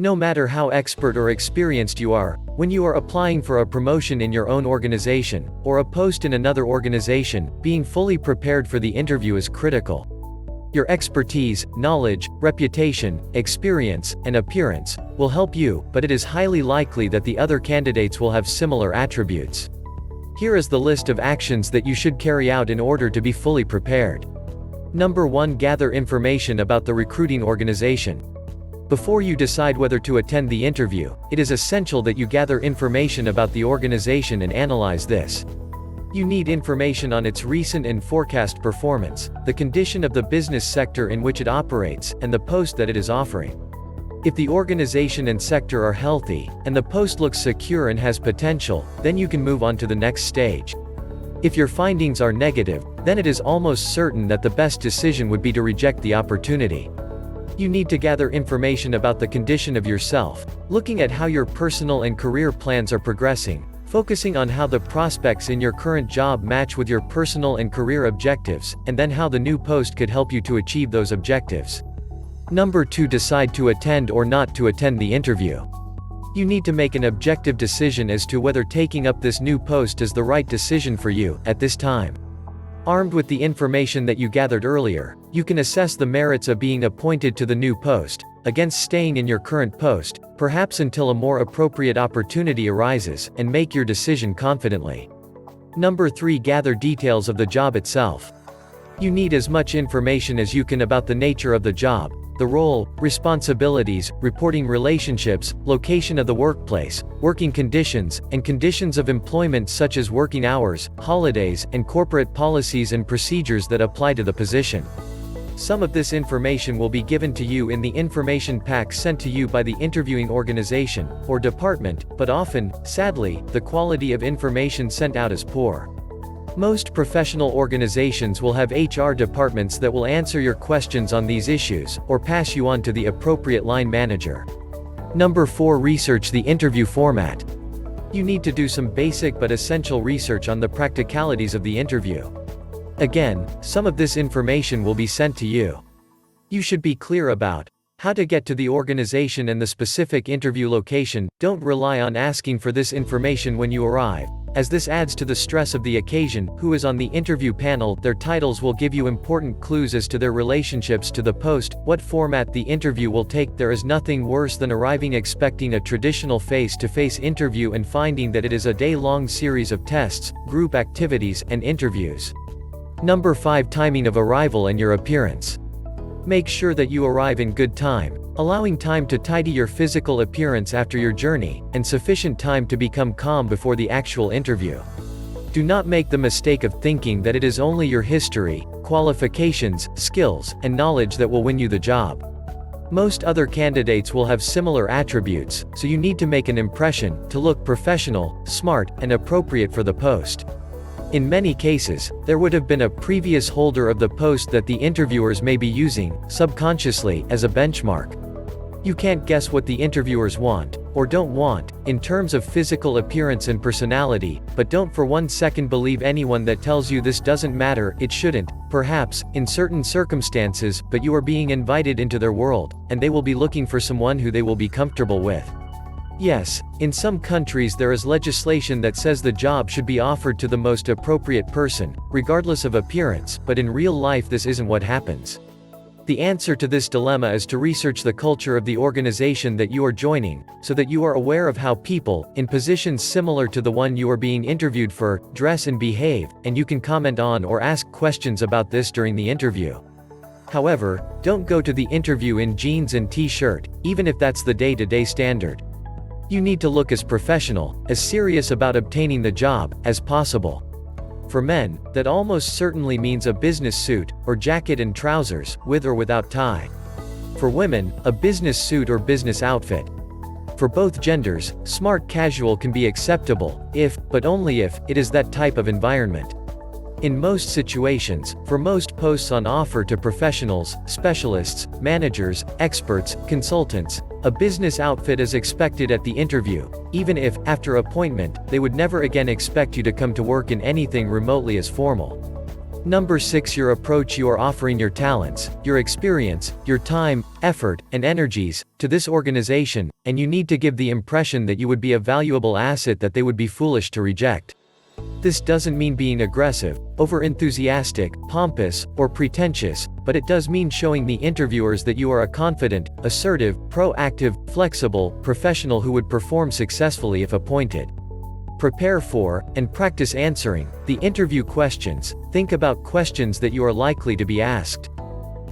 No matter how expert or experienced you are, when you are applying for a promotion in your own organization, or a post in another organization, being fully prepared for the interview is critical. Your expertise, knowledge, reputation, experience, and appearance will help you, but it is highly likely that the other candidates will have similar attributes. Here is the list of actions that you should carry out in order to be fully prepared. Number 1. Gather information about the recruiting organization. Before you decide whether to attend the interview, it is essential that you gather information about the organization and analyze this. You need information on its recent and forecast performance, the condition of the business sector in which it operates, and the post that it is offering. If the organization and sector are healthy, and the post looks secure and has potential, then you can move on to the next stage. If your findings are negative, then it is almost certain that the best decision would be to reject the opportunity. You need to gather information about the condition of yourself, looking at how your personal and career plans are progressing, focusing on how the prospects in your current job match with your personal and career objectives, and then how the new post could help you to achieve those objectives. Number 2. Decide to attend or not to attend the interview. You need to make an objective decision as to whether taking up this new post is the right decision for you, at this time. Armed with the information that you gathered earlier, you can assess the merits of being appointed to the new post, against staying in your current post, perhaps until a more appropriate opportunity arises, and make your decision confidently. Number 3. Gather details of the job itself. You need as much information as you can about the nature of the job, the role, responsibilities, reporting relationships, location of the workplace, working conditions, and conditions of employment such as working hours, holidays, and corporate policies and procedures that apply to the position. Some of this information will be given to you in the information pack sent to you by the interviewing organization or department, but often, sadly, the quality of information sent out is poor. Most professional organizations will have HR departments that will answer your questions on these issues, or pass you on to the appropriate line manager. Number 4. Research the interview format. You need to do some basic but essential research on the practicalities of the interview. Again, some of this information will be sent to you. You should be clear about how to get to the organization and the specific interview location. Don't rely on asking for this information when you arrive, as this adds to the stress of the occasion. Who is on the interview panel, their titles will give you important clues as to their relationships to the post, what format the interview will take. There is nothing worse than arriving expecting a traditional face-to-face interview and finding that it is a day-long series of tests, group activities, and interviews. Number 5. Timing of arrival and your appearance. Make sure that you arrive in good time, allowing time to tidy your physical appearance after your journey, and sufficient time to become calm before the actual interview. Do not make the mistake of thinking that it is only your history, qualifications, skills, and knowledge that will win you the job. Most other candidates will have similar attributes, so you need to make an impression, to look professional, smart, and appropriate for the post. In many cases, there would have been a previous holder of the post that the interviewers may be using, subconsciously, as a benchmark. You can't guess what the interviewers want, or don't want, in terms of physical appearance and personality, but don't for 1 second believe anyone that tells you this doesn't matter. It shouldn't, perhaps, in certain circumstances, but you are being invited into their world, and they will be looking for someone who they will be comfortable with. Yes, in some countries there is legislation that says the job should be offered to the most appropriate person, regardless of appearance, but in real life this isn't what happens. The answer to this dilemma is to research the culture of the organization that you are joining, so that you are aware of how people, in positions similar to the one you are being interviewed for, dress and behave, and you can comment on or ask questions about this during the interview. However, don't go to the interview in jeans and t-shirt, even if that's the day-to-day standard. You need to look as professional, as serious about obtaining the job, as possible. For men, that almost certainly means a business suit, or jacket and trousers, with or without tie. For women, a business suit or business outfit. For both genders, smart casual can be acceptable, if, but only if, it is that type of environment. In most situations, for most posts on offer to professionals, specialists, managers, experts, consultants, a business outfit is expected at the interview, even if, after appointment, they would never again expect you to come to work in anything remotely as formal. Number 6. Your approach. You are offering your talents, your experience, your time, effort, and energies to this organization, and you need to give the impression that you would be a valuable asset that they would be foolish to reject. This doesn't mean being aggressive, over-enthusiastic, pompous, or pretentious, but it does mean showing the interviewers that you are a confident, assertive, proactive, flexible, professional who would perform successfully if appointed. Prepare for, and practice answering, the interview questions. Think about questions that you are likely to be asked.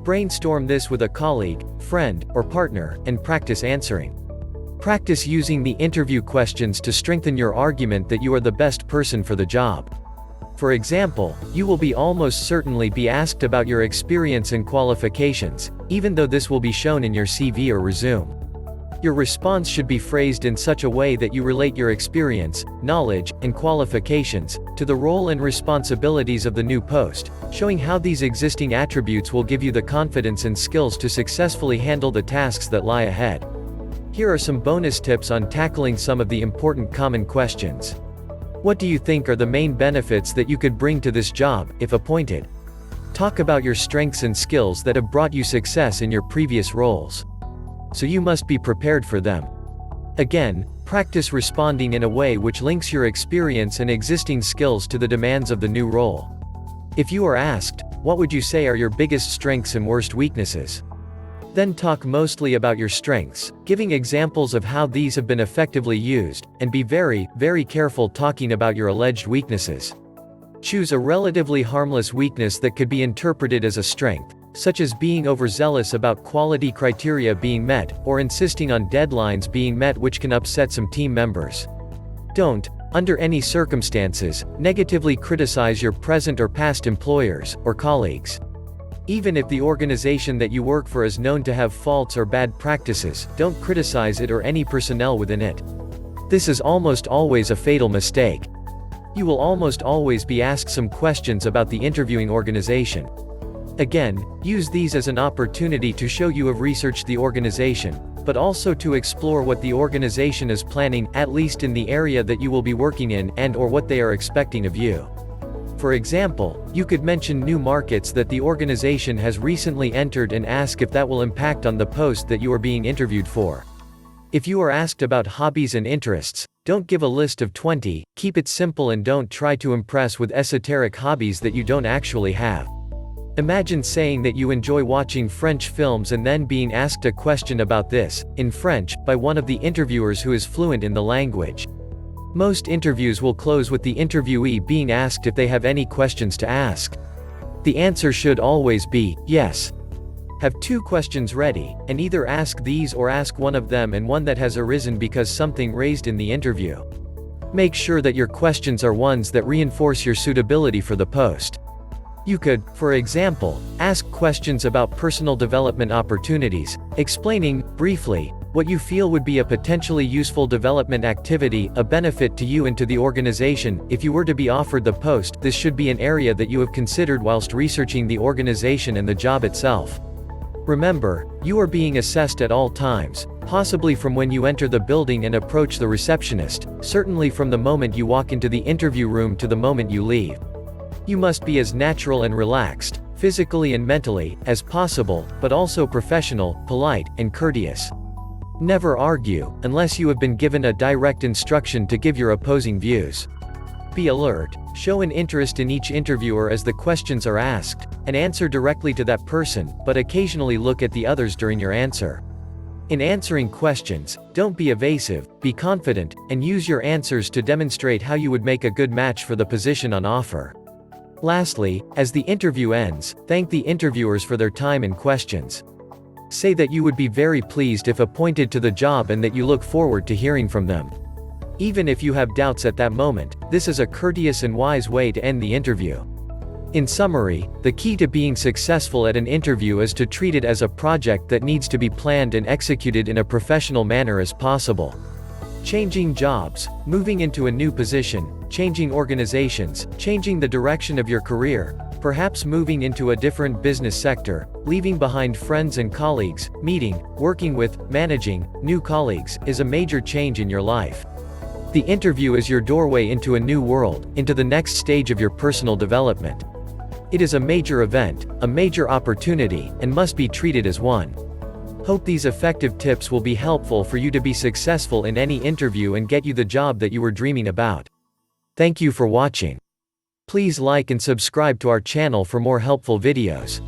Brainstorm this with a colleague, friend, or partner, and practice answering. Practice using the interview questions to strengthen your argument that you are the best person for the job. For example, you will almost certainly be asked about your experience and qualifications, even though this will be shown in your CV or resume. Your response should be phrased in such a way that you relate your experience, knowledge, and qualifications to the role and responsibilities of the new post, showing how these existing attributes will give you the confidence and skills to successfully handle the tasks that lie ahead. Here are some bonus tips on tackling some of the important common questions. What do you think are the main benefits that you could bring to this job, if appointed? Talk about your strengths and skills that have brought you success in your previous roles. So you must be prepared for them. Again, practice responding in a way which links your experience and existing skills to the demands of the new role. If you are asked, what would you say are your biggest strengths and worst weaknesses? Then talk mostly about your strengths, giving examples of how these have been effectively used, and be very, very careful talking about your alleged weaknesses. Choose a relatively harmless weakness that could be interpreted as a strength, such as being overzealous about quality criteria being met, or insisting on deadlines being met which can upset some team members. Don't, under any circumstances, negatively criticize your present or past employers, or colleagues. Even if the organization that you work for is known to have faults or bad practices, don't criticize it or any personnel within it. This is almost always a fatal mistake. You will almost always be asked some questions about the interviewing organization. Again, use these as an opportunity to show you have researched the organization, but also to explore what the organization is planning, at least in the area that you will be working in, and/or what they are expecting of you. For example, you could mention new markets that the organization has recently entered and ask if that will impact on the post that you are being interviewed for. If you are asked about hobbies and interests, don't give a list of 20, keep it simple and don't try to impress with esoteric hobbies that you don't actually have. Imagine saying that you enjoy watching French films and then being asked a question about this, in French, by one of the interviewers who is fluent in the language. Most interviews will close with the interviewee being asked if they have any questions to ask. The answer should always be, yes. Have 2 questions ready, and either ask these or ask one of them and one that has arisen because something raised in the interview. Make sure that your questions are ones that reinforce your suitability for the post. You could, for example, ask questions about personal development opportunities, explaining, briefly, what you feel would be a potentially useful development activity, a benefit to you and to the organization. If you were to be offered the post, this should be an area that you have considered whilst researching the organization and the job itself. Remember, you are being assessed at all times, possibly from when you enter the building and approach the receptionist, certainly from the moment you walk into the interview room to the moment you leave. You must be as natural and relaxed, physically and mentally, as possible, but also professional, polite, and courteous. Never argue, unless you have been given a direct instruction to give your opposing views. Be alert, show an interest in each interviewer as the questions are asked, and answer directly to that person, but occasionally look at the others during your answer. In answering questions, don't be evasive, be confident, and use your answers to demonstrate how you would make a good match for the position on offer. Lastly, as the interview ends, thank the interviewers for their time and questions. Say that you would be very pleased if appointed to the job and that you look forward to hearing from them. Even if you have doubts at that moment, this is a courteous and wise way to end the interview. In summary, the key to being successful at an interview is to treat it as a project that needs to be planned and executed in a professional manner as possible. Changing jobs, moving into a new position, changing organizations, changing the direction of your career, perhaps moving into a different business sector, leaving behind friends and colleagues, meeting, working with, managing, new colleagues, is a major change in your life. The interview is your doorway into a new world, into the next stage of your personal development. It is a major event, a major opportunity, and must be treated as one. Hope these effective tips will be helpful for you to be successful in any interview and get you the job that you were dreaming about. Thank you for watching. Please like and subscribe to our channel for more helpful videos.